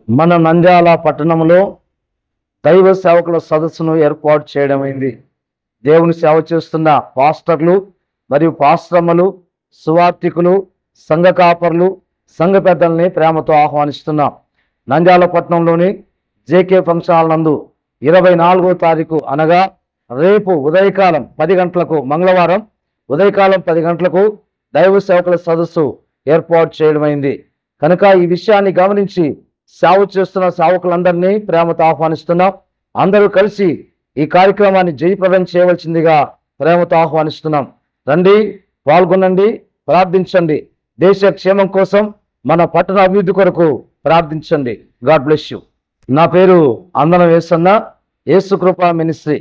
మన నంద్యాల పట్టణంలో దైవ సేవకుల సదస్సును ఏర్పాటు చేయడమైంది. దేవుని సేవ చేస్తున్న పాస్టర్లు మరియు పాస్టర్మలు, సువార్థికులు, సంఘ కాపర్లు, సంఘ పెద్దల్ని ప్రేమతో ఆహ్వానిస్తున్నాం. నంద్యాల పట్టణంలోని జేకే ఫంక్షన్ హాల్ నందు 24వ తారీఖు అనగా రేపు ఉదయకాలం 10 గంటలకు, మంగళవారం ఉదయకాలం 10 గంటలకు దైవ సేవకుల సదస్సు ఏర్పాటు చేయడమైంది. కనుక ఈ విషయాన్ని గమనించి సేవ చేస్తున్న సేవకులందరినీ ప్రేమతో ఆహ్వానిస్తున్నాం. అందరూ కలిసి ఈ కార్యక్రమాన్ని జయప్రదం చేయవలసిందిగా ప్రేమతో ఆహ్వానిస్తున్నాం. రండి, పాల్గొనండి, ప్రార్థించండి. దేశ క్షేమం కోసం, మన పట్టణ అభివృద్ధి కొరకు ప్రార్థించండి. God bless you. నా పేరు అందనం యేసన్న, యేసు కృపా మినిస్ట్రీ.